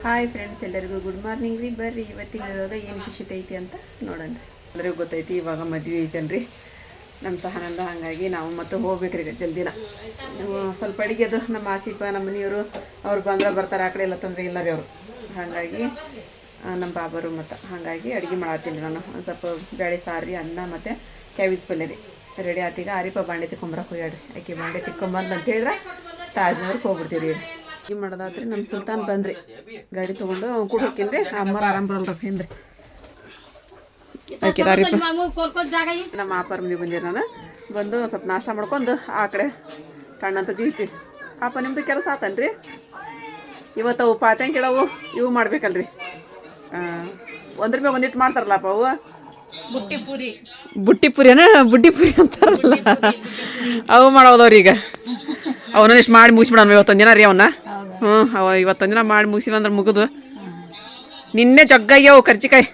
Hi friends, ಎಲ್ಲರಿಗೂ good morning ರೀ. ಬರ್ರಿ ಇವತ್ತಿನ ಏನು ವಿಶೇಷತೆ ಐತಿ ಅಂತ ನೋಡೋಣ. ಎಲ್ಲರಿಗೂ ಗೊತ್ತೈತಿ ಇವಾಗ ಮದುವೆ ಐತೇನ್ರಿ ನಮ್ಮ ಸಹನಂದ. ಹಾಗಾಗಿ ನಾವು ಮತ್ತೆ ಹೋಗ್ಬೇಕ್ರಿ ಜಲ್ದಿನ. ಸ್ವಲ್ಪ ಅಡಿಗೆ ಅದು ನಮ್ಮ ಆಸಿಪ ನಮ್ಮ ಮನೆಯವರು ಅವ್ರು ಬಂದ್ರೆ ಬರ್ತಾರೆ, ಆ ಕಡೆ ಎಲ್ಲ ತಂದರೆ ಇಲ್ಲ ರೀ ಅವರು. ಹಾಗಾಗಿ ನಮ್ಮ ಬಾಬರು ಮತ್ತು ಹಾಗಾಗಿ ಅಡುಗೆ ಮಾಡತ್ತೀನಿ ನಾನು. ಒಂದು ಸ್ವಲ್ಪ ಬೇಳೆ ಸಾರು ರೀ, ಅನ್ನ ಮತ್ತು ಕ್ಯಾಬೇಜ್ ಪಲ್ಯ ರೀ ರೆಡಿ ಆತೀಗ. ಆರಿಪ ಬಾಂಡೆ ತಿಕ್ಕೊಂಬರಕ್ಕೆ ಹೋಗ್ಯಾಡ್ರಿ. ಆಕೆ ಬಾಂಡೆ ತಿಕ್ಕೊಂಬಂದು ಅಂತ ಹೇಳಿದ್ರೆ ತಾಜ್ನವ್ರಿಗೆ ಹೋಗ್ಬಿಡ್ತೀವಿ ರೀ. ಅಡುಗೆ ಮಾಡೋದಾತ್ರಿ. ನಮ್ಮ ಸುಲ್ತಾನ್ ಬಂದ್ರಿ ಗಾಡಿ ತೊಗೊಂಡು ಅವ್ನು ಕೂಡ ಹೋಗ್ತೀನಿ. ಅಮ್ಮರು ಆರಾಮ್ ಬರಲ್ರಿ ಹಿಂದ್ರಿ ಹಾಕಿದಾರಿಪ್ಪ. ನಮ್ಮ ಆಪರ್ ಮನೆ ಬಂದಿರಿ. ನಾನು ಬಂದು ಸ್ವಲ್ಪ ನಾಷ್ಟ ಮಾಡ್ಕೊಂಡು ಆ ಕಡೆ ಕಣ್ಣಂತ ಜೀತೀವಿ. ಅಪ್ಪ ನಿಮ್ಮದು ಕೆಲಸ ಆತನ್ರಿ ಇವತ್ತು. ಅವು ಪಾತ್ಯಂಗೆ ಕೆಡವು ಇವು ಮಾಡ್ಬೇಕಲ್ರಿ. ಒಂದ್ರ ಮೇಲೆ ಒಂದಿಟ್ಟು ಮಾಡ್ತಾರಲ್ಲಪ್ಪ ಅವು ಬುಟ್ಟಿ ಪುರಿನ ಬುಡ್ಡಿ ಪುರಿ ಅಂತಾರಲ್ಲ, ಅವು ಮಾಡೋದವ್ರಿ. ಈಗ ಅವನ್ನ ಇಷ್ಟು ಮಾಡಿ ಮುಗಿಸ್ಬಿಡೋಣ ಇವತ್ತೊಂದು ದಿನ ರೀ ಅವನ್ನ. ಅವ ಇವತ್ತೊಂದು ದಿನ ಮಾಡಿ ಮುಗಿಸಿವಂದ್ರೆ ಮುಗಿದು. ನಿನ್ನೆ ಜಗ್ಗಾಗ್ಯಾವು ಕರ್ಚಿಕಾಯಿ.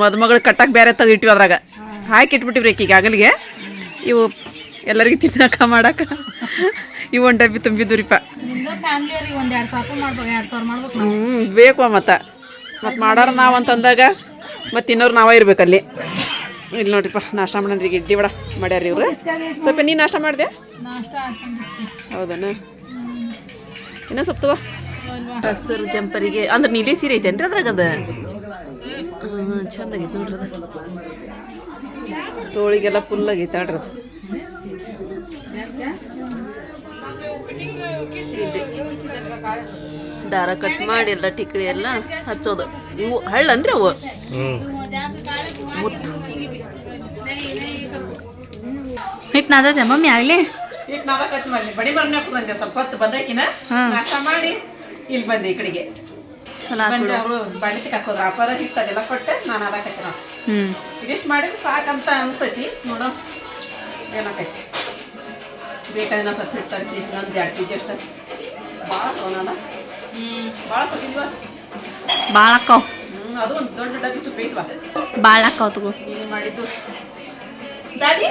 ಮದುಮಗಳಿಗೆ ಕಟ್ಟಕ್ಕೆ ಬೇರೆ ತೆಗಿಟ್ಟಿವಿ, ಅದ್ರಾಗ ಹಾಕಿ ಇಟ್ಬಿಟ್ಟಿವ್ರಿ ಈಗ ಆಗಲಿಗೆ. ಇವು ಎಲ್ಲರಿಗೂ ತಿನ್ನಕ ಮಾಡಕ್ಕೆ ಇವು ಒಂದು ಡಬ್ಬಿ ತುಂಬಿದ್ದುರಿಪ್ಪ. ಬೇಕು ಮತ್ತು ಮಾಡೋರು ನಾವು ಅಂತಂದಾಗ ಮತ್ತು ಇನ್ನೋರು ನಾವೇ ಇರ್ಬೇಕಲ್ಲಿ. ಇಲ್ಲಿ ನೋಡ್ರಿಪ್ಪ ನಾಷ್ಟ ಮಾಡಂದ್ರಿ. ಇಡ್ಲಿ ವಡ ಮಾಡ್ಯಾರ ಇವ್ರು. ಸ್ವಲ್ಪ ನೀನು ನಾಷ್ಟ ಮಾಡಿದೆ? ಹೌದನ? ಇನ್ನೂ ಸ್ವಲ್ಪ ತಗೋ. ಹಸಿರು ಜಂಪರಿಗೆ ಅಂದ್ರೆ ನೀಲಿ ಸೀರೆ ಐತೇನ್ರಿ ಅದ್ರಾಗ? ಅದು ಚಂದ ಆಗೈತೆ ನೋಡ್ರಿ. ಅದು ತೋಳಿಗೆಲ್ಲ ಫುಲ್ ಆಗೈತೆ ಆಡ್ರಿ. ಅದು ದಾರ ಕಟ್ ಮಾಡಿ ಎಲ್ಲ ಟಿಕ್ಳಿ ಎಲ್ಲ ಹಚ್ಚೋದು. ಇವು ಹಳ್ಳನ್ರಿ ಅವು. ಹಿಟ್ಟು ನಾದತೆ ಮಮ್ಮಿ ಆಗಲಿ. ಹಿಟ್ಟು ನಾದಕತ್ತಿ ಮಾಡಿ ಬಡಿ ಬರ್ನ ಹಾಕೋದಂತೆ. ಸ್ವಲ್ಪ ಹೊತ್ತು ಬಂದಾಕಿನ ನಾಷ್ಟ ಮಾಡಿ ಇಲ್ಲಿ ಬಂದೆ ಈ ಕಡೆಗೆ. ಬಂದು ಅವರು ಬಾಂಡೆ ಹಾಕೋದ್ರ ಅಪಾರ ಹಿಟ್ಟು ಅದೆಲ್ಲ ಕೊಟ್ಟು ನಾನು ಅದಾಕತ್ತಿ. ನಾವು ಇದಿಷ್ಟು ಮಾಡಿದ್ರೆ ಸಾಕಂತ ಅನಿಸ್ತೈತಿ. ನೋಡೋ ಏನಾಕೈತಿ. ಬೇಕಾದ್ರೆ ನಾವು ಸ್ವಲ್ಪ ಹಿಟ್ಟು ತರಿಸಿ ಒಂದು 2 kg ಅಷ್ಟು. ಭಾಳ ತೊಗೊಳಲ್ಲ, ಭಾಳ ತೊಗೊಂಡಿವ. ಭಾಳ ಅಕ್ಕಾವ್. ಅದು ಒಂದು ದೊಡ್ಡ ಡಬ್ಬಿ ತುಪ್ಪ ಐತ್ವಾ. ಭಾಳ ಅಕ್ಕಾವ್ ತಗೋ. ಏನು ಮಾಡಿದ್ದು ದಾದಿ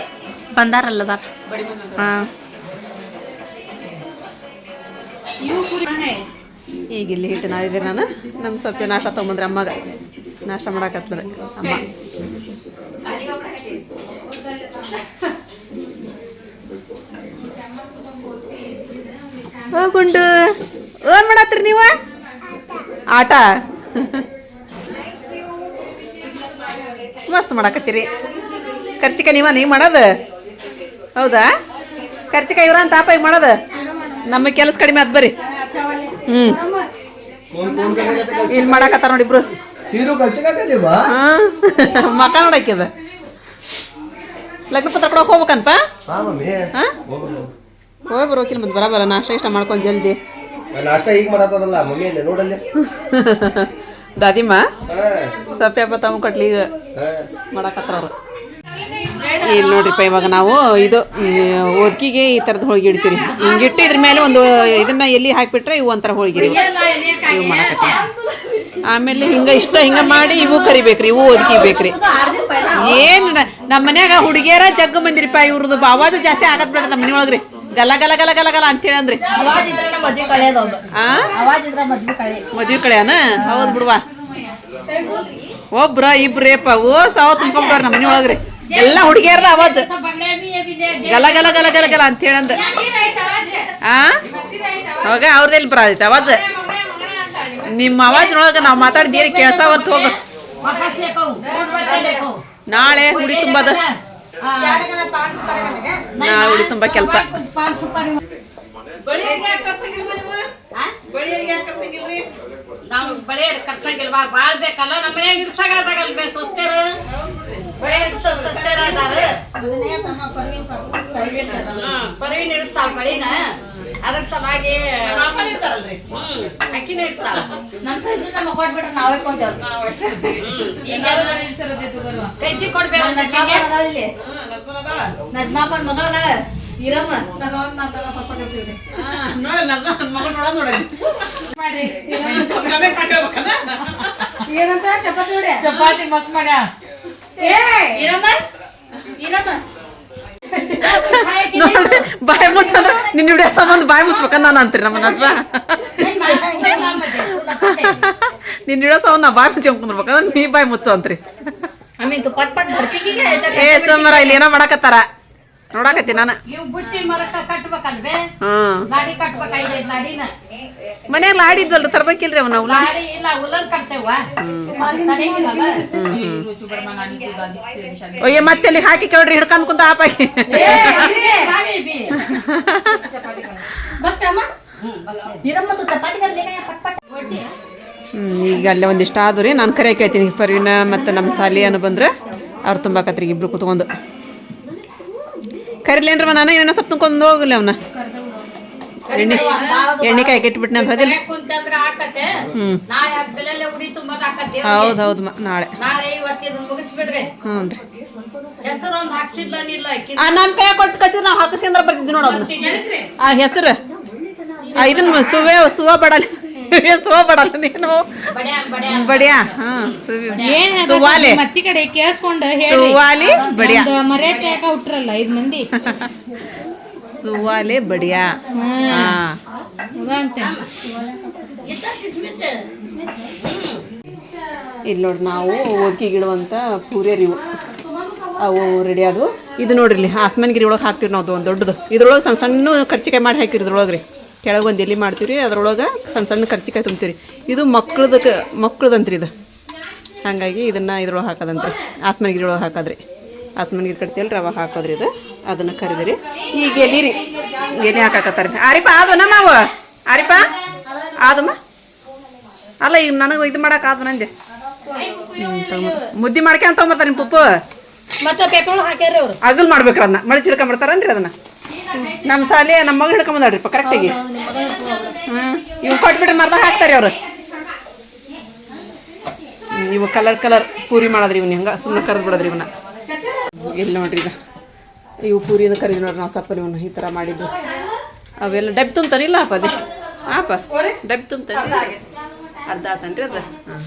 ಬಂದಾರಲ್ಲದಾರ. ಬಡಿ ಬಂದ. ಹಾಂ, ಈಗ ಇಲ್ಲಿ ಹಿಟ್ಟು ನಾದಿದ್ದೆ ನಾನು. ನಮ್ಮ ಸ್ವಲ್ಪ ನಾಷ್ಟ ತೊಗೊಂಬಂದ್ರೆ ಅಮ್ಮಗೆ ನಾಷ್ಟ ಮಾಡಾಕತ್ತದ ಅಮ್ಮ. ಹೋಗುಂಡು ಏನ್ ಮಾಡತ್ರಿ ನೀವು? ಆಟ ಮಸ್ತ್ ಮಾಡಾಕತ್ತೀರಿ. ಕರ್ಚಿಕಾಯಿ ನೀವು ಮಾಡೋದು? ಹೌದಾ? ಕರ್ಚಿಕಾಯಿ ಇವ್ರ ಅಂತ ಆಪ ಈಗ ಮಾಡೋದು. ನಮ್ಮ ಕೆಲಸ ಕಡಿಮೆ ಆತ್ ಬರ್ರಿ. ಇಲ್ಲಿ ಮಾಡಾಕತ್ತಾರ ನೋಡಿಬ್ರು. ಮಕ ನೋಡಕ್ಕಿದ ಲಗ್ನ ಪತ್ರ ಕೊಡೋಕೆ ಹೋಗ್ಬೇಕಂತ. ಹೋಗಿ ಬರೋಕಿಲ್ಲ ಮತ್ತೆ ಬರಬರ. ನಾಷ್ಟ ಇಷ್ಟ ಮಾಡ್ಕೊಂಡು ಜಲ್ದಿ ದಾದಿಮ್ಮ ಸಪ್ಯಪ್ಪ ತಮ್ಮ ಕಟ್ಲಿಗ ಮಾಡಾಕತ್ತಾರ ಅವ್ರು. ಇಲ್ಲಿ ನೋಡ್ರಿಪ್ಪ ಇವಾಗ ನಾವು ಇದು ಒದ್ಕಿಗೆ ಈ ಥರದ್ದು ಹೋಳಿಗೆ ಇಡ್ತೀವಿ. ಹಿಂಗಿಟ್ಟು ಇದ್ರ ಮೇಲೆ ಒಂದು ಇದನ್ನ ಎಲ್ಲಿ ಹಾಕಿಬಿಟ್ರೆ ಇವು ಒಂಥರ ಹೋಳಿಗೆ ಇವು ಮಾಡಾಕತ್ತೀವಿ. ಆಮೇಲೆ ಹಿಂಗೆ ಹಿಂಗೆ ಮಾಡಿ ಇವು ಕರಿಬೇಕ್ರಿ. ಇವು ಒದ್ಕಿ ಬೇಕ್ರಿ. ಏನು ನಮ್ಮ ಮನ್ಯಾಗ ಹುಡುಗಿಯರ ಜಗ್ಗ ಮಂದಿರಿಪ್ಪ. ಇವ್ರದ್ದು ಆವಾಜ್ ಜಾಸ್ತಿ ಆಗತ್ ಬಿಡ್ತಾರೆ ನಮ್ಮ ಮನೆಯೊಳಗ್ರಿ. ಗಲ ಗಲ ಗಲ ಗಲ ಗಲ ಅಂತೇಳಿ ಅಂದ್ರಿ. ಮದ್ವಿ ಕಳೆಯನ? ಹೌದು ಬಿಡುವ. ಒಬ್ರ ಇಬ್ರೇಪ ಓ ಸಾವ ತುಂಬ್ಕೊಂಡ್ರ ನಮ್ಮ ಮನೆಯೊಳಗ್ರಿ. ಎಲ್ಲ ಹುಡುಗಿಯರ್ದ ಆವಾಜ್ ಗಲ ಗಲ ಗಲ ಗಲ ಗಲ ಅಂತ ಹೇಳಂದ. ಅವಾಗ ಅವ್ರದೆಲ್ಲಿ ಬರತೈತೆ ಆವಾಜ್? ನಿಮ್ಮ ಆವಾಜ್ನೊಳಗೆ ನಾವು ಮಾತಾಡಿದೇರಿ ಕೇಳ್ಸಾವಂತ ಹೋಗ. ನಾಳೆ ಹುಡಿ ತುಂಬದ. ನಾಳೆ ಹುಡಿ ತುಂಬ ಕೆಲಸ. ನಾವು ಬಳೆ ಕರ್ಸಂಗಿಲ್ವಾ? ಬಾಳ್ ಬೇಕಲ್ಲ ನಮ್ಮ ಮನ್ಯಾಗ ಇರ್ಸಾಗಲ್ಲ. ಸೊಸ್ತೇರು ಪರ್ವೀನ್ ಇಡಿಸ್ತಾಳ ಬಳಿನ. ಅದ್ರ ಸಲುವಾಗಿ ಅಕ್ಕಿನ ಇಡ್ತಾಳ. ನಮ್ ಸೈಜ್ ನಮ್ಮ ಕೊಟ್ಬಿಟ್ರೆ ನಾವೇ ಕೊಡ್ತೇವೆ. ಕೈಜಿ ಕೊಡ್ಬೇಕು. ನಜ್ಮಾಪನ್ ಮಗಳದಾಳ ಇರಮ್ಮ. ಏನಂತ ಚಪಾತಿ ಮಸ್ತ್ ಮಗ ಇರಮ್ಮ. ಇರಮ್ಮ ನೋಡ್ರಿ ಬಾಯಿ ಮುಚ್ಚಂದ್ರೆ ನಿನ್ನ ಹಿಡಿಯೋ ಸಂಬಂಧ ಬಾಯಿ ಮುಚ್ಬೇಕಂತ ನಾನು ಅಂತೀರಿ ನಮ್ಮ ಹಸ್ಬ ನಿನ್ನ ಹಿಡಿಯೋ ಸಂಬಂಧ ನಾ ಬಾಯಿ ಮುಚ್ಚಿ ಕುಂದ್ರಬೇಕಂದ್ರೆ ನೀ ಬಾಯಿ ಮುಚ್ಚು ಅಂತ್ರಿ ಆಮೇಲೆ ತು ಪಟ್ ಪಟ್ ಬರ್ತಿಗೆ ಏ ಸೋಮವಾರ ಇಲ್ಲಿ ಏನೋ ಮಾಡಕತ್ತಾರ ನೋಡಾಕತ್ತಿ ನಾನು ಇವ್ ಬುಟ್ಟಿ ಮರಕ ಕಟ್ಬೇಕಲ್ವೇ ಹ್ಮ್ ಲಾಡಿ ಕಟ್ಬೇಕಾಗಿದೆ ಲಾಡಿನ ಮನ್ಯಾಗ ಲಾಡಿದ್ವಲ್ರಿ ತರ್ಬೇಕಿಲ್ರಿ ಅವ್ನ ಲಾಡಿ ಇಲ್ಲ ಉಲ್ಲನ್ ಕಟ್ತೇವ ಅಯ್ಯ ಮತ್ತೆ ಅಲ್ಲಿ ಹಾಕಿ ಕೇಳ್ರಿ ಹಿಡ್ಕೊಂಡ್ ಕುಂತ ಆಪಾಕಿ ಈಗ ಅಲ್ಲೇ ಒಂದಿಷ್ಟ ಆದ್ರಿ ರೀ ನಾನು ಕರೆ ಕೇಳ್ತೀನಿ ಪರ್ವಿನ ಮತ್ತು ನಮ್ಮ ಸಾಲಿಯನ್ನು ಬಂದ್ರೆ ಅವ್ರು ತುಂಬಾಕತ್ರಿ ಇಬ್ರು ಕುತ್ಕೊಂಡು ಕರಿಲೇನ್ರವ ನಾನು ಏನೇನೋ ಸ್ವಲ್ಪ ತುಂಬ್ಕೊಂಡು ಹೋಗಲಿ ಅವನ್ನ ಎಣ್ಣೆ ಕಾಯಿ ಕೆಟ್ಬಿಟ್ನೆ ಅಂತ ಹೌದಿಲ್ಲ ಹೌದು ಹೌದು ನಾಳೆ ಹ್ಞೂ ರೀ ನಮ್ಮ ಕೈ ಕೊಟ್ಟು ಕಸಿದ್ರೆ ನಾವು ಹಾಕಿಸ್ಕೊಂಡ್ರೆ ಬರ್ತಿದ್ವಿ ನೋಡೋದು ಆ ಹೆಸರು ಇದನ್ನ ಸುವ ಬಡಲ್ಲ ಸುವ ಬಡಲ್ಲ ನೀನು ಬಡಿಯಾ ಹಾಂ ಸುವಾಲೆ ಮತ್ತಿ ಕಡೆ ಕೇಳಿಸ್ಕೊಂಡು ಸುವಾಲಿ ಬಡಿಯಾ ಮರ್ಯಾದೆ ಯಾಕ ಹುಟ್ರಲ್ಲ 5 ಮಂದಿ ಸುವಾಲೆ ಬಡಿಯಾ ಹಾಂ ಇಲ್ಲಿ ನೋಡ್ರಿ ನಾವು ಓದ್ಕಿಗಿಡುವಂಥ ಪೂರ್ಯರಿ ಇವು ಅವು ರೆಡಿ ಆದವು ಇದು ನೋಡ್ರಿ ಇಲ್ಲಿ ಆಸ್ಮಾನ್ಗಿರಿ ಒಳಗೆ ಹಾಕ್ತೀವಿ ನಾವು ಒಂದು ದೊಡ್ಡದು ಇದ್ರೊಳಗೆ ಸಣ್ಣ ಸಣ್ಣ ಕರ್ಚಿಕಾಯಿ ಮಾಡಿ ಹಾಕಿರಿ ಇದ್ರೊಳಗೆ ರೀ ಕೆಳಗೆ ಒಂದು ಎಲೆ ಮಾಡ್ತೀವಿ ರೀ ಅದ್ರೊಳಗೆ ಸಣ್ಣ ಸಣ್ಣ ಕರ್ಚಿಕಾಯಿ ತುಂಬ್ತೀವಿ ಇದು ಮಕ್ಳದಂತ್ರಿ ಇದು ಹಾಗಾಗಿ ಇದನ್ನು ಇದ್ರೊಳಗೆ ಹಾಕೋದಂತ್ರಿ ಆಸ್ಮಾನ್ಗಿರಿ ಒಳಗೆ ಹಾಕೋದ್ರಿ ಆಸ್ಮಾನ್ಗಿರಿ ಕಟ್ತೀವಲ್ಲ ರವೆ ಹಾಕೋದ್ರಿ ಇದು ಅದನ್ನು ಕರಿದ್ರಿ ಈಗ ಎಲೆ ರೀ ಎಲೆ ಹಾಕಾಕತ್ತಾರೆ ಆರಿಪ ಆದನ ನಾವು ಆರಿಪ ಆದಮ್ಮ ಅಲ್ಲ ಈಗ ನನಗೆ ಇದು ಮಾಡಕ್ಕೆ ಆದ ನಂದೆ ಮುದ್ದೆ ಮಾಡ್ಕೊಂತ ತೊಗೊಂಬರ್ತಾರೆ ನಿಮ್ಮ ಪುಪ್ಪು ಮತ್ತೆ ಪೇಪರ್ ಹಾಕ್ಯಾರ ಅವ್ರು ಅಗಲ್ ಮಾಡ್ಬೇಕ್ರ ಅದನ್ನ ಮಡಿಚಿ ಹಿಡ್ಕೊಂಬರ್ತಾರನ್ರಿ ಅದನ್ನ ನಮ್ಮ ಸಾಲಿ ನಮ್ಮ ಮಗ ಹಿಡ್ಕೊಂಬಂದಾಡ್ರಿಪ್ಪ ಕರೆಕ್ಟಾಗಿ ಇವು ಕೊಟ್ಬಿಟ್ರೆ ಮರ್ದಾಗ ಹಾಕ್ತಾರೆ ಅವ್ರು ಇವು ಕಲರ್ ಪೂರಿ ಮಾಡೋದ್ರಿ ಇವನ್ನ ಹಂಗೆ ಸುಮ್ಮನೆ ಕರೆದು ಬಿಡೋದ್ರಿ ಇವನ್ನ ಇಲ್ಲಿ ನೋಡ್ರಿ ಈಗ ಇವು ಪೂರಿನ ಕರೀವಿ ನೋಡ್ರಿ ನಾವು ಸಪ್ಪನ ಇವನ್ನ ಈ ಥರ ಮಾಡಿದ್ದು ಅವೆಲ್ಲ ಡಬ್ಬಿ ತುಂಬ್ತಾನಿಲ್ಲ ಅಪ್ಪ ಅದೇ ಆಪ ಡಬ್ಬಿ ತುಂಬ್ತಾನೆ ಅರ್ಧ ಆತನ್ರಿ ಅದು ಹಾಂ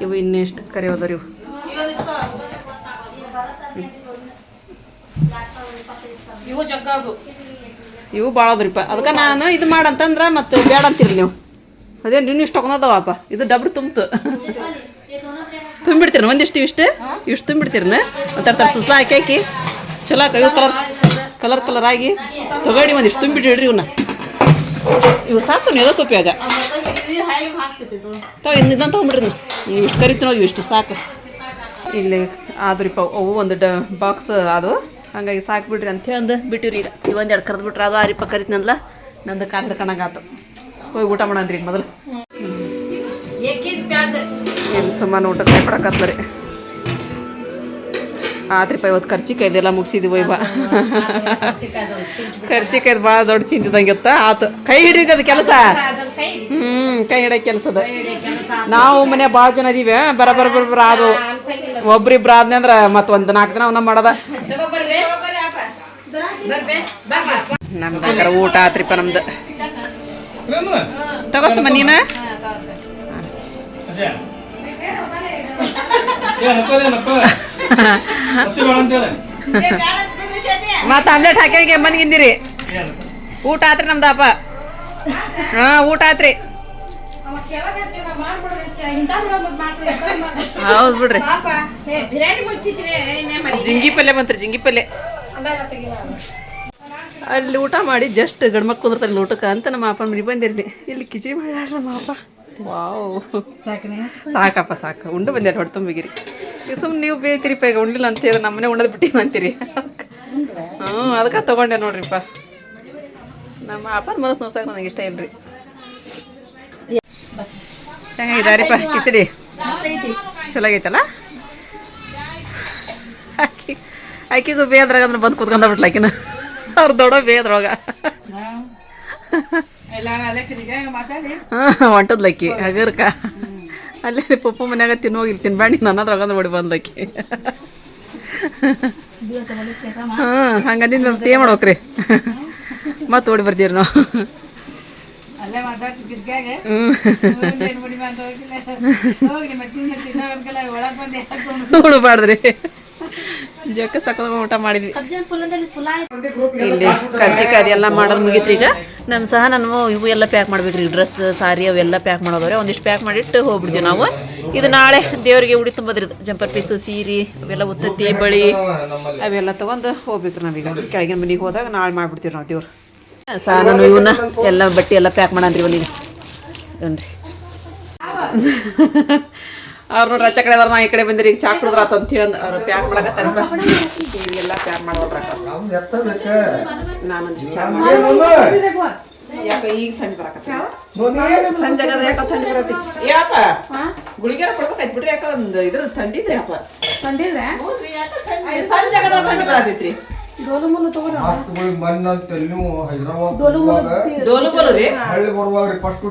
ಇವು ಇನ್ನೆಷ್ಟು ಕರಿಯೋದವ್ರಿ ಇವು ಇವು ಜಗ್ಗಾಗು ಇವು ಭಾಳ ಅದ್ರಿಪ್ಪ ಅದಕ್ಕೆ ನಾನು ಇದು ಮಾಡಂತಂದ್ರೆ ಮತ್ತೆ ಬೇಡ ಅಂತೀರಿ ನೀವು ಅದೇ ನೀನು ಇಷ್ಟು ತೊಗೊಂಡದವಪ್ಪ ಇದು ಡಬ್ರಿ ತುಂಬ್ತು ತುಂಬಿಡ್ತೀರ ಒಂದಿಷ್ಟು ಇಷ್ಟು ತುಂಬಿಡ್ತೀರನ ಒಂಥರ ಸುಸ್ಲ ಹಾಕಿ ಚಲೋ ಇವು ಕಲರ್ ಆಗಿ ತೊಗೊಳ್ಳಿ ಒಂದಿಷ್ಟು ತುಂಬಿಟ್ಟಿಡ್ರಿ ಇವನ್ನ ಇವು ಸಾಕು ನೀವು ಉಪಯೋಗ ಇದನ್ನ ತೊಗೊಂಬಿಡ್ರಿ ನೀವು ಇಷ್ಟು ಕರಿತೀವಿ ನಾವು ಇಷ್ಟು ಸಾಕು ಇಲ್ಲಿ ಆದ್ರಿಪ್ಪ ಅವು ಒಂದು ಬಾಕ್ಸ್ ಅದು ಹಂಗಾಗಿ ಸಾಕು ಬಿಡ್ರಿ ಅಂತೇಳಿ ಅಂದು ಬಿಟ್ಟಿವ್ರಿ ಈಗ ಇವೊಂದೆರಡು ಕರೆದು ಬಿಟ್ರೆ ಅದು ಆರಿಪ್ಪ ಕರಿತೀನಲ್ಲ ನಂದು ಕಾದ್ರೆ ಕಣಗಾತು ಹೋಗಿ ಊಟ ಮಾಡನ್ರಿ ಈಗ ಮೊದಲು ಏನು ಸುಮ್ಮನೆ ಊಟ ಕೈ ಪಡಕತ್ಲರಿ ಆತ್ರಿಪ್ಪ ಇವತ್ತು ಕರ್ಚಿಕಾಯ್ದೆಲ್ಲ ಮುಗಿಸಿದ್ವಿ ಇವ ಕರ್ಚಿಕಾಯ್ದು ಭಾಳ ದೊಡ್ಡ ಚಿಂತಿದಂಗಿತ್ತ ಆತು ಕೈ ಹಿಡಿದ ಅದು ಕೆಲಸ ಕೈ ಹಿಡಿಯೋ ಕೆಲಸದ ನಾವು ಮನೆ ಭಾಳ ಜನ ಇದೀವಿ ಬರ ಅದು ಒಬ್ರಿಬ್ರು ಆದ್ನೆ ಅಂದ್ರೆ ಮತ್ತೊಂದು 4 ದಿನ ಅವನ್ನ ಮಾಡೋದ ನಮ್ದು ಊಟ ಆತ್ರಿಪ್ಪ ನಮ್ದು ತಗೋಸಮ್ಮ ನೀನು ಮತ್ತೆ ಆಮ್ಲೆಟ್ ಹಾಕಿ ಮನ್ಗಿಂದಿರಿ ಊಟ ಆತ್ರಿ ನಮ್ದಪ್ಪ ಹಾಂ ಊಟ ಆತ್ರಿ ಹೌದು ಬಿಡ್ರಿ ಜಿಂಗಿ ಪಲ್ಯ ಬಂತ್ರಿ ಜಿಂಗಿ ಪಲ್ಯ ಅಲ್ಲಿ ಊಟ ಮಾಡಿ ಜಸ್ಟ್ ಗಂಡ್ಮಕ್ ಕುಂದಿರ್ತಾರೆ ಊಟಕ್ಕೆ ಅಂತ ನಮ್ಮ ಅಪ್ಪನ ಮನೆ ಬಂದಿರ್ಲಿ ಇಲ್ಲಿ ಕಿಚಡಿ ಮಾಡ್ಯಾರ ನಮ್ಮ ಅಪ್ಪ ವಾವ್ ಸಾಕಪ್ಪ ಸಾಕು ಉಂಡು ಬಂದ್ಯಾರ ಹೊಟ್ಟೆ ತುಂಬಿಗಿರಿ ಈಗ ಸುಮ್ಮನೆ ನೀವು ಬೇಯ್ತಿರಿಪ್ಪ ಈಗ ಉಂಡಿಲ್ಲ ಅಂತ ಹೇಳಿದ್ರೆ ನಮ್ಮನೆ ಉಣ್ಣದ್ ಬಿಟ್ಟಿವಿ ಅಂತೀರಿ ಹ್ಞೂ ಅದಕ್ಕೆ ತೊಗೊಂಡೆ ನೋಡ್ರಿಪ್ಪ ನಮ್ಮ ಅಪ್ಪನ ಮನಸ್ಸು ನೋಸಾಕ ನನಗೆ ಇಷ್ಟ ಇಲ್ರಿ ಚೆನ್ನಾಗಿದಾರಿಪ್ಪ ಕಿಚಡಿ ಚಲೋ ಆಗೈತಲ್ಲ ಆಕಿಗೂ ಬೇದ್ರಾಗ ಅಂದ್ರೆ ಬಂದು ಕುತ್ಕೊಂಡ ಬಿಟ್ಲ ಆಕಿನ ಅವ್ರ ದೊಡ್ಡ ಬೇದ್ರೊಳಗ ಹಾಂ ಹೊಂಟದ್ಲಕ್ಕಿ ಹಗರ್ಕ ಅಲ್ಲೇ ಪಪ್ಪು ಮನ್ಯಾಗ ತಿನ್ನೋಗಿಲ್ಲ ತಿನ್ಬೇಡಿ ನನ್ನದ್ರಾಗಂದ್ರೆ ಹೊಡಿ ಬಂದ್ಲಕ್ಕಿ ಹಾಂ ಹಂಗಂದಿದ್ದು ನಾವು ಟೇ ಮಾಡ್ಬೇಕ್ರಿ ಮತ್ತೆ ಓಡಿ ಬರ್ತೀವಿ ನಾವು ಹುಡುಬಾರ್ದ್ರಿ ಜಕ್ಕಸ್ ತಕೊಂಡ್ ಊಟ ಮಾಡಿದ್ವಿ. ಇಲ್ಲಿ ಕರ್ಜಿಕಾಯಿ ಅದೆಲ್ಲ ಮಾಡೋದು ಮುಗೀತ್ರಿ. ಈಗ ನಮ್ಮ ಸಹ ನಾನು ಇವು ಎಲ್ಲ ಪ್ಯಾಕ್ ಮಾಡ್ಬೇಕ್ರಿ, ಡ್ರೆಸ್ ಸಾರಿ ಅವೆಲ್ಲ ಪ್ಯಾಕ್ ಮಾಡೋದವ್ರೆ. ಒಂದಿಷ್ಟು ಪ್ಯಾಕ್ ಮಾಡಿಟ್ಟು ಹೋಗ್ಬಿಡ್ತೀವಿ ನಾವು. ಇದು ನಾಳೆ ದೇವರಿಗೆ ಉಡಿ ತುಂಬೋದ್ರಿ, ಜಂಪರ್ ಪೀಸು, ಸೀರೆ ಅವೆಲ್ಲ ಉತ್ತತ್ತಿ ಬಳಿ ಅವೆಲ್ಲ ತೊಗೊಂಡು ಹೋಗ್ಬೇಕ್ರಿ. ನಾವೀಗ ಕೆಳಗಿನ ಮನೆಗೆ ಹೋದಾಗ ನಾಳೆ ಮಾಡ್ಬಿಡ್ತೀವಿ ನಾವು ದೇವ್ರು. ಸಹ ನಾನು ಇವನ್ನ ಎಲ್ಲ ಬಟ್ಟೆ ಎಲ್ಲ ಪ್ಯಾಕ್ ಮಾಡನ್ರಿ ಇವನಿಗೆ ಏನ್ರಿ. ಅವ್ರು ನೋಡ್ರಿ ಆಚೆ ಕಡೆ ಅದಾರ, ನಾ ಈ ಕಡೆ ಬಂದಿರಿ. ಈಗ ಚಾ ಕುಡಿದ್ರಾತ ಅಂತ ಹೇಳಿ ಅವ್ರು ಪ್ಯಾಕ್ ಮಾಡಕತ್ತಾರ. ಸೀರೆ ಎಲ್ಲ ಪ್ಯಾಕ್ ಮಾಡೋದ್ರಾಕ ನಾನೊಂದಿಷ್ಟು ಚಾ ಮಾಡಿ. ಯಾಕೆ ಈಗ ಥಂಡಿ ಬರಾಕತ್ತ ಸಂಜೆ ಆಗದ್ರೆ ಯಾಕೆ ಥಂಡಿ ಬರತ್ತಿತ್ತು? ಯಾಪ ಗುಳಿಗೆ ಕೊಡ್ಬೇಕಾಯ್ತು ಬಿಡ್ರಿ. ಯಾಕೆ ಒಂದು ಇದ್ರ ಥಂಡಿ ಇದ್ರಿ ಯಪ್ಪ, ಥಂಡಿ ಇದೆ ಸಂಜೆ ಆಗದ್ರೆ ಥಂಡಿ ಬರತ್ತೈತ್ರಿ. ಡೋಲು ಬೋಲು ರೀ ಹಳ್ಳಿ ಬರುವಾಗ ಫಸ್ಟ್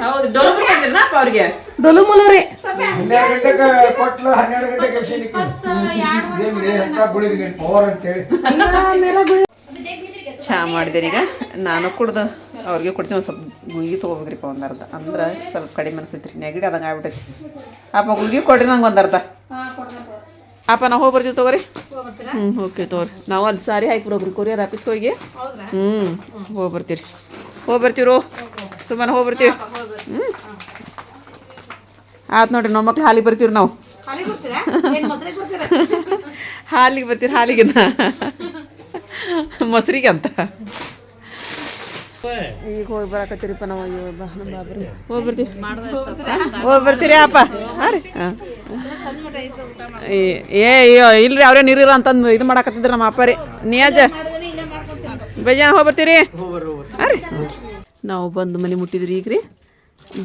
ಹೌದು ಡೋಲು ಬರ್ತಿದ್ರಪ್ಪ ಅವ್ರಿಗೆ. ಡೋಲು ಮೂಲ ರೀ 12 ಗಂಟೆಗೆ ಕೊಟ್ಲ 12 ಗಂಟೆಗೆ ಪವರ್ ಅಂತೇಳಿ ಚಾ ಮಾಡಿದೆ. ಈಗ ನಾನು ಕುಡ್ದು ಅವ್ರಿಗೆ ಕೊಡ್ತೀನಿ. ಒಂದು ಸ್ವಲ್ಪ ಗುಳಿಗೆ ತೊಗೋಬೇಕ್ರಿಪ್ಪ, ಒಂದು ಅರ್ಧ. ಅಂದ್ರೆ ಸ್ವಲ್ಪ ಕಡಿಮೆ ಅನ್ಸೈತ್ರಿ, ನೆಗಡಿ ಅದಂಗೆ ಆಗ್ಬಿಟ್ಟೈತಿ. ಅಪ್ಪ ಗುಳಿಗೆ ಕೊಡ್ರಿ ನಂಗೆ ಒಂದು ಅರ್ಧ. ಅಪ್ಪ ನಾವು ಹೋಗಿ ಬರ್ತೀವಿ ತಗೋರಿ. ಓಕೆ ತಗೋರಿ. ನಾವು ಅಲ್ಲಿ ಸಾರಿ ಹಾಕಿ ಬರೋಗ್ರಿ ಕೊರಿಯರ್ ಆಫೀಸ್ಗೆ ಹೋಗಿ. ಹೋಗಿ ಬರ್ತೀವಿ ಸುಮ್ಮನೆ ಹೋಗಿ ಬರ್ತೀವಿ. ಆಯ್ತು ನೋಡ್ರಿ, ನಮ್ಮ ಮಕ್ಳು ಹಾಲಿಗೆ ಬರ್ತೀವಿ ನಾವು. ಹಾಲಿಗೆ ಬರ್ತೀರಿ, ಹಾಲಿಗೆ ಮೊಸರಿಗೆ ಅಂತ. ಈಗ ಹೋಗಿ ಬರಾಕತ್ತೀರಿಪ್ಪ ನಾವು. ಹೋಗಿ ಬರ್ತೀರಿ ಅಪ್ಪ? ಹಾಂ ರೀ. ಹಾಂ ಇಲ್ರಿ ಅವ್ರೇ ನೀರಿಲ್ಲ ಅಂತಂದು ಇದು ಮಾಡಾಕತ್ತಿದ್ರು ನಮ್ಮ ಅಪ್ಪ ರೀ. ನಿಯಾಜ ಬೇಜಾನ ಹೋಗಿ ಬರ್ತೀರಿ? ಹಾಂ ರೀ. ನಾವು ಬಂದು ಮನೆ ಮುಟ್ಟಿದ್ರಿ ಈಗ ರೀ.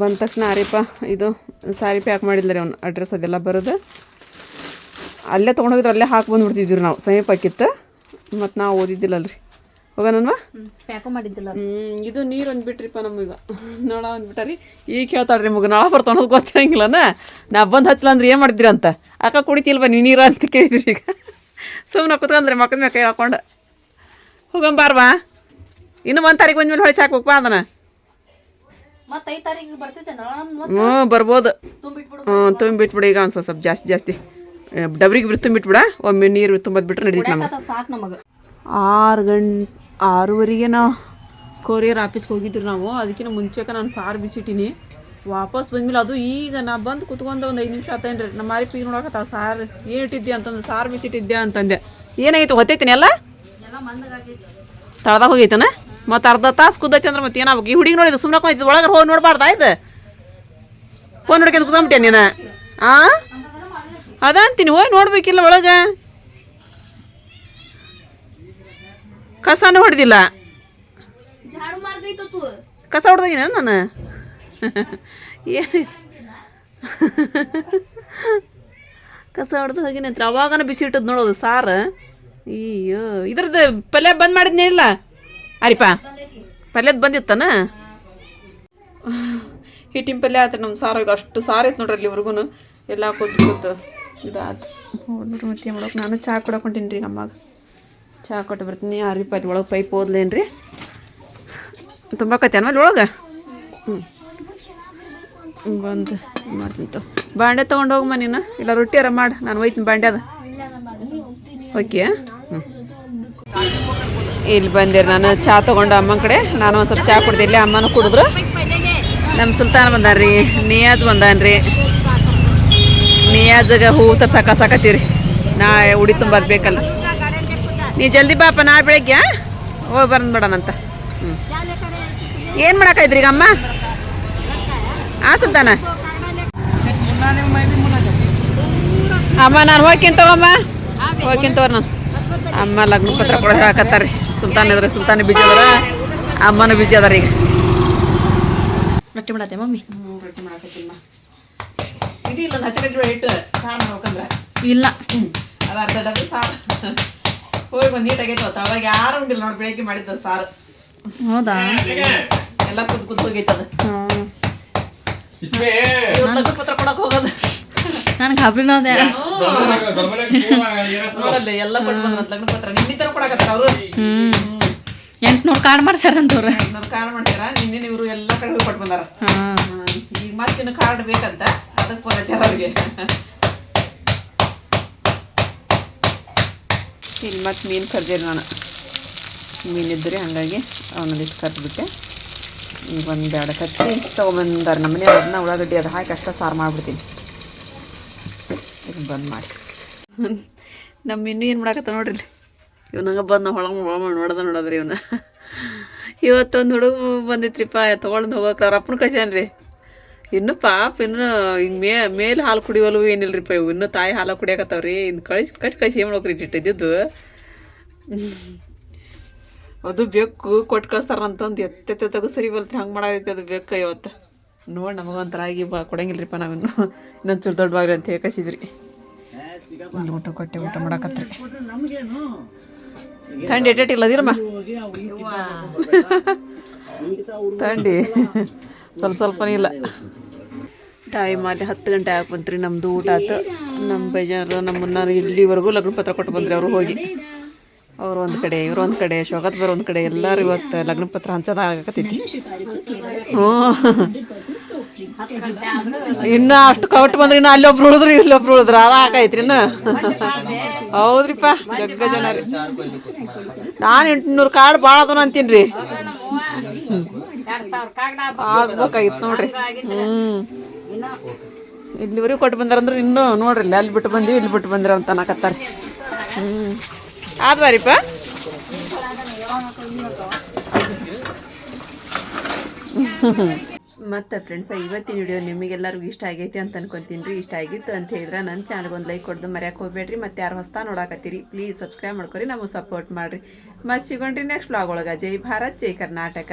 ಬಂದ ತಕ್ಷಣ ಅರಿಪ್ಪ ಇದು ಸಾರಿ ಪ್ಯಾಕ್ ಮಾಡಿದ್ರಿ ಅವ್ನು ಅಡ್ರೆಸ್ ಅದೆಲ್ಲ ಬರೋದು. ಅಲ್ಲೇ ತೊಗೊಂಡೋಗಿದ್ರು, ಅಲ್ಲೇ ಹಾಕಿ ಬಂದುಬಿಡ್ತಿದ್ವಿ ನಾವು. ಸಮೀಪ ಆಕಿತ್ತು ಮತ್ತು ನಾವು ಓದಿದ್ದಿಲ್ಲಲ್ರಿ. ಹೋಗೋಣನ್ವಾ? ಪ್ಯಾಕು ಮಾಡಿದ್ದಿಲ್ಲ. ಇದು ನೀರು ಅಂದ್ಬಿಟ್ರಿಪ್ಪ ನಮಗ. ನೋಡ ಅಂದ್ಬಿಟ್ಟಾರಿ. ಈಗ ಕೇಳ್ತಾಳ್ರಿ ನಿಮಗೆ ನಾಳೆ ಬರ್ತಾವ ಅನ್ನೋದು ಗೊತ್ತಿರಂಗಿಲ್ಲನ. ನಾ ಬಂದು ಹಚ್ಚಲ ಅಂದ್ರೆ ಏನು ಮಾಡಿದ್ರಿ ಅಂತ. ಅಕ್ಕ ಕುಡಿತಿಲ್ವ ನೀ ನೀರು ಅಂತ ಕೇಳಿದ್ರಿ. ಈಗ ಸುಮ್ಮನೆ ಕುತ್ಕೊಂಡ್ರಿ ಮಕ್ಕದ ಮೇಲೆ ಕೈ ಹಾಕೊಂಡು ಹೋಗಂಬಾರ್ವಾ. ಇನ್ನು 1 ತಾರೀಕು ಬಂದ್ಮೇಲೆ ಹೊಳಿ ಸಾಕ್ಬೇಕಪ್ಪ ಅದನ್ನ. ಬರ್ಬೋದು. ತುಂಬಿಟ್ಬಿಡು ಈಗ ಒಂದು ಸ್ವಲ್ಪ ಜಾಸ್ತಿ ಡಬ್ರಿಗೆ ಬಿಟ್ಟು ತುಂಬಿಟ್ಬಿಡ. ಒಮ್ಮೆ ನೀರು ತುಂಬದ್ ಬಿಟ್ರೆ ನಡೀತು ನಮಗೆ. 6:30ಗೆ ನಾವು ಕೊರಿಯರ್ ಆಫೀಸ್ಗೆ ಹೋಗಿದ್ರಿ ನಾವು. ಅದಕ್ಕಿಂತ ಮುಂಚೆಗೆ ನಾನು ಸಾರು ಬಿಸಿಟ್ಟಿನಿ. ವಾಪಸ್ ಬಂದ್ಮೇಲೆ ಅದು ಈಗ ನಾ ಬಂದು ಕುತ್ಕೊಂಡು ಒಂದು 5 ನಿಮಿಷ ಆತೇನ್ರಿ. ನಮ್ಮ ಮಾರಿ ಪೀಗ್ ನೋಡಕತ್ತ ಸಾರು ಏನು ಇಟ್ಟಿದ್ದೆ ಅಂತಂದು. ಸಾರು ಬಿಸಿಟ್ಟಿದ್ದೆ ಅಂತಂದೆ. ಏನಾಗಿತ್ತು ಹೊತ್ತೈತೀನಿ ಎಲ್ಲ ತಳ್ದಾಗ ಹೋಗೈತನ. ಮತ್ತು ಅರ್ಧ ತಾಸು ಕುದ್ದೈತಿ ಅಂದ್ರೆ ಮತ್ತೆ ಏನಾಗ್ಬೇಕು? ಈ ಹುಡುಗಿ ನೋಡಿದ್ದು ಸುಮ್ಮನೆ ಕುಂತೈತಿ, ಒಳಗೆ ಹೋಗಿ ನೋಡ್ಬಾರ್ದು. ಆಯ್ತು ಫೋನ್ ನೋಡ್ಕೊಂಡು ಕುತ್ಕೊಂಬಿಟ್ಟೆ ನೀನು. ಅದ ಅಂತೀನಿ, ಹೋಗಿ ನೋಡ್ಬೇಕಿಲ್ಲ ಒಳಗೆ. ಕಸನೂ ಹೊಡೆದಿಲ್ಲ. ಕಸ ಹೊಡೆದಾಗಿನ ನಾನು ಏನು ಕಸ ಹೊಡೆದು ಹೋಗಿನ ಹತ್ರ. ಅವಾಗನ ಬಿಸಿ ಇಟ್ಟದ್ದು ನೋಡೋದು ಸಾರು. ಅಯ್ಯೋ ಇದ್ರದ್ದು ಪಲ್ಯ ಬಂದ್ ಮಾಡಿದ್ನೇ ಇಲ್ಲ ಅರಿಪ. ಪಲ್ಯದ ಬಂದಿತ್ತಾನ ಹಿಟ್ಟಿನ ಪಲ್ಯ ಆಯ್ತು ನಮ್ಮ ಸಾರು. ಈಗ ಅಷ್ಟು ಸಾರು ಐತೆ ನೋಡ್ರಿ ಅಲ್ಲಿವರೆಗೂ ಎಲ್ಲ ಕೂತು ಇದಾಯ್ತು. ನೋಡ್ರಿ ಮತ್ತೆ ಮಾಡೋಕೆ ನಾನು ಚಹಾ ಕೊಡಕೊಂತೀನಿ ರೀ. ಅಮ್ಮಗೆ ಚಹಾ ಕೊಟ್ಟು ಬರ್ತೀನಿ. ಅರಿಪ ಅಲ್ಲಿ ಒಳಗೆ ಪೈಪ್ ಓದ್ಲೇನ್ರಿ ತುಂಬಾಕೈತೆ ಆಮೇಲೆ ಒಳಗೆ. ಬಂದು ಮಾಡ್ತೀನಿ. ಬಾಂಡೆ ತೊಗೊಂಡೋಗಮ್ಮ ನೀನು, ಇಲ್ಲ ರೊಟ್ಟಿಯಾರ ಮಾಡಿ ನಾನು ಒಯ್ತೀನಿ ಬಾಂಡೆ ಅದು. ಓಕೆ. ಇಲ್ಲಿ ಬಂದಿರಿ. ನಾನು ಚಹಾ ತೊಗೊಂಡು ಅಮ್ಮನ ಕಡೆ. ನಾನು ಒಂದು ಸ್ವಲ್ಪ ಚಹಾ ಕುಡ್ದೆ. ಇಲ್ಲೇ ಅಮ್ಮನೂ ಕುಡಿದ್ರು. ನಮ್ಮ ಸುಲ್ತಾನ್ ಬಂದಾನ್ರಿ, ನಿಯಾಜ್ ಬಂದಾನ್ರಿ. ನಿಯಾಜಗೆ ಹೂವು ಸಾಕತ್ತೀರಿ. ನಾ ಉಡಿ ತುಂಬೋದು ಬೇಕಲ್ಲ. ನೀ ಜಲ್ದಿ ಬಾಪ, ನಾ ಬೆಳಗ್ಗೆ ಹೋಗಿ ಬಂದ್ಬಿಡೋಣಂತ. ಏನು ಮಾಡಾಕೈತ್ರಿ ಈಗ ಅಮ್ಮ? ಸುಲ್ತಾನ ಅಮ್ಮ ನಾನು ಹೋಗ್ಕಿಂತವಮ್ಮ ಹೋಗ್ಕಿಂತವ್ರ. ನಾನು ಅಮ್ಮ ಲಗ್ನ ಪತ್ರ ಕೊಡ ಹಾಕತ್ತಾರ್ರಿ. ಸುಲ್ತಾನ್ ಇದ್ರೆ ಸುಲ್ತಾನ ಬೀಜ ಅದಾರ, ಅಮ್ಮನ ಬೀಜ ಅದಾರ. ಈಗ ರೊಟ್ಟಿ ಮಾಡತ್ತೆ ಮಮ್ಮಿ. ರೊಟ್ಟಿ ಮಾಡಕತ್ತಿಲ್ಲ. ಇದಿಲ್ಲ ಹಸಿಗಟ್ಟಿ ಇಟ್ಟು ಸಾರು ಮಾಡ್ಬೇಕಂದ್ರೆ ಇಲ್ಲ. ಅದು ಅರ್ಧ ಡಬ್ಬಿ ಸಾರು ಹೋಗಿ ಒಂದು ನೀಟಾಗೈತವ. ಅವಾಗ ಯಾರು ಉಂಡಿಲ್ಲ ನೋಡಿ, ಬೆಳಗ್ಗೆ ಮಾಡಿದ್ದ ಸಾರು. ಹೌದಾ? ಎಲ್ಲ ಕುದ್ದು ಹೋಗೈತದ. ಲಗ್ನ ಪತ್ರ ಕೊಡಕ್ ಹೋಗೋದು ನನಗೆ ಹಬ್ಬಿನ ನೋಡಲ್ಲ. ಎಲ್ಲ ಕೊಟ್ಟು ಬಂದ್ರ ಲಗ್ನ ಪತ್ರ. ನಿನ್ನಿತರ ಕೊಡಕತ್ತಾರ ಅವರು. 800 ಕಾರ್ಡ್ ಮಾಡ್ಸಾರಂತವ್ರ. ಕಾರ್ಡ್ ಮಾಡ್ಸ್ಯಾರ. ನಿನ್ನೆ ಇವರು ಎಲ್ಲ ಕಡೆ ಹೋಗಿ ಕೊಟ್ಟು ಬಂದಾರ. ಈಗ ಮತ್ತಿನ್ನು ಕಾರ್ಡ್ ಬೇಕಂತ ಅದಕ್ಕೆ ಫೋನ್ ಹಚ್ಚಾರ ಅವ್ರಿಗೆ. ಇಲ್ಲಿ ಮತ್ತೆ ಮೀನು ಕರ್ದೇರಿ ನಾನು. ಮೀನಿದ್ದರೆ ಹಾಗಾಗಿ ಅವನೊಂದಿಷ್ಟು ಕರ್ದ್ಬಿಟ್ಟೆ. ಈಗ ಒಂದು ಎರಡು ಕತ್ತಿ ತೊಗೊಂಬಂದಾರೆ ನಮ್ಮ ಮನೆ. ಅದನ್ನ ಉಳ್ಳಾಗಡ್ಡಿ ಅದು ಹಾಕಿ ಅಷ್ಟೇ ಸಾರು ಮಾಡಿಬಿಡ್ತೀನಿ. ಇದನ್ನು ಬಂದ್ ಮಾಡಿ ನಮ್ಮ ಇನ್ನೂ ಏನು ಮಾಡಾಕತ್ತ ನೋಡ್ರಿ. ಇವನಂಗೆ ಬಂದು ನೋಡೋದ್ರಿ ಇವನ್ನ. ಇವತ್ತೊಂದು ಹುಡುಗ ಬಂದಿತ್ರಿಪ್ಪ ತೊಗೊಂಡು ಹೋಗೋಕೆ ಅವ್ರ ಅಪ್ಪನ ಕಳ್ಸ್ಯಾನ್ರಿ. ಇನ್ನೂ ಪಾಪ ಇನ್ನೂ ಹಿಂಗೆ ಮೇಲೆ ಹಾಲು ಕುಡಿಯೋಲ್ವು ಏನಿಲ್ರಿಪ್ಪ. ಇವು ಇನ್ನೂ ತಾಯಿ ಹಾಲು ಕುಡಿಯಾಕತ್ತವ್ರಿ. ಇನ್ನು ಕಳಿಸಿ ಏನು ಮಾಡ್ಬೇಕ್ರಿ ಇಟ್ಟಿದ್ದು. ಅದು ಬೇಕು ಕೊಟ್ಟು ಕಳಿಸ್ತಾರಂತಂದು ಎತ್ತೆ ತಗೋ ಸರಿ ಬಲ್ತ್ರಿ. ಹಂಗೆ ಮಾಡಾಕೈತಿ ಅದು ಬೇಕು ಇವತ್ತು. ನೋಡಿ ನಮಗೊಂಥರ ಆಗಿ ಕೊಡಂಗಿಲ್ರಿಪ್ಪ ನಾವಿನ್ನು. ಇನ್ನೊಂದು ಚೂರು ದೊಡ್ಡವಾಗ್ರಿ ಅಂತ ಹೇಳಿ ಕಳಿಸಿದ್ರಿ. ಇಲ್ಲಿ ಊಟ ಕೊಟ್ಟೆ ಊಟ ಮಾಡಾಕತ್ರಿ. ಥಂಡಿ ಎಟ್ಟಿಲ್ಲದಿರಮ್ಮ ಥಂಡಿ ಸ್ವಲ್ಪನೇ ಇಲ್ಲ. ಟೈಮ್ ಅಲ್ಲಿ 10 ಗಂಟೆ ಆಗಿ ಬಂತ್ರಿ. ನಮ್ಮದು ಊಟ ಆಯ್ತು. ನಮ್ಮ ಬೇಜಾರು ನಮ್ಮನ್ನ ಇಲ್ಲಿವರೆಗೂ ಲಗ್ನ ಪತ್ರ ಕೊಟ್ಟು ಬಂದ್ರಿ ಅವರು ಹೋಗಿ. ಅವ್ರು ಒಂದು ಕಡೆ ಇವ್ರು ಒಂದು ಕಡೆ ಶೋಕತ್ ಬರೋ ಒಂದು ಕಡೆ ಎಲ್ಲರೂ ಇವತ್ತು ಲಗ್ನ ಪತ್ರ ಹಂಚೋದ ಆಗಕತ್ತೈತಿ. ಹ್ಞೂ ಇನ್ನು ಅಷ್ಟು ಕವಟ್ ಬಂದ್ರಿ. ಇನ್ನು ಅಲ್ಲೊಬ್ರು ಉಳಿದ್ರು ಇಲ್ಲೊಬ್ರು ಉಳಿದ್ರು ಅದ ಹಾಕೈತ್ರಿ. ಇನ್ನು ಹೌದ್ರಿಪ್ಪ ಜಗ್ಗ ಜನ ರೀ. ನಾನು 800 ಕಾರ್ಡ್ ಭಾಳ ಅದನ ಅಂತೀನಿ ರೀ. ಆಗ್ಬೇಕಾಗಿತ್ತು ನೋಡ್ರಿ. ಇಲ್ಲಿವರೆಗೂ ಕೊಟ್ಟು ಬಂದಾರಂದ್ರೆ ಇನ್ನೂ ನೋಡ್ರಿ ಅಲ್ಲಿ ಬಿಟ್ಟು ಬಂದೀವಿ ಇಲ್ಲಿ ಬಿಟ್ಟು ಬಂದಿರ ಅಂತ ಅನ್ನಕತ್ತಾರೆ. ಆದ್ ಬಾರಿಪ್ಪ. ಮತ್ತು ಫ್ರೆಂಡ್ಸ ಇವತ್ತಿನ ವಿಡಿಯೋ ನಿಮಗೆಲ್ಲರಿಗೂ ಇಷ್ಟ ಆಗೈತಿ ಅಂತ ಅನ್ಕೊತೀನಿ ರೀ. ಇಷ್ಟ ಆಗಿತ್ತು ಅಂತ ಹೇಳಿದ್ರೆ ನನ್ನ ಚಾನಲ್ಗೆ ಒಂದು ಲೈಕ್ ಕೊಡೋದು ಮರ್ಯಾಕೆ ಹೋಗ್ಬೇಡ್ರಿ. ಮತ್ತು ಯಾರು ಹೊಸ್ತಾ ನೋಡಾಕತ್ತೀರಿ ಪ್ಲೀಸ್ ಸಬ್ಸ್ಕ್ರೈಬ್ ಮಾಡ್ಕೊರಿ, ನಮಗೆ ಸಪೋರ್ಟ್ ಮಾಡಿರಿ. ಮತ್ತೆ ಸಿಗೋಣ್ರಿ ನೆಕ್ಸ್ಟ್ ವ್ಲಾಗ್ ಒಳಗೆ. ಜೈ ಭಾರತ್ ಜೈ ಕರ್ನಾಟಕ.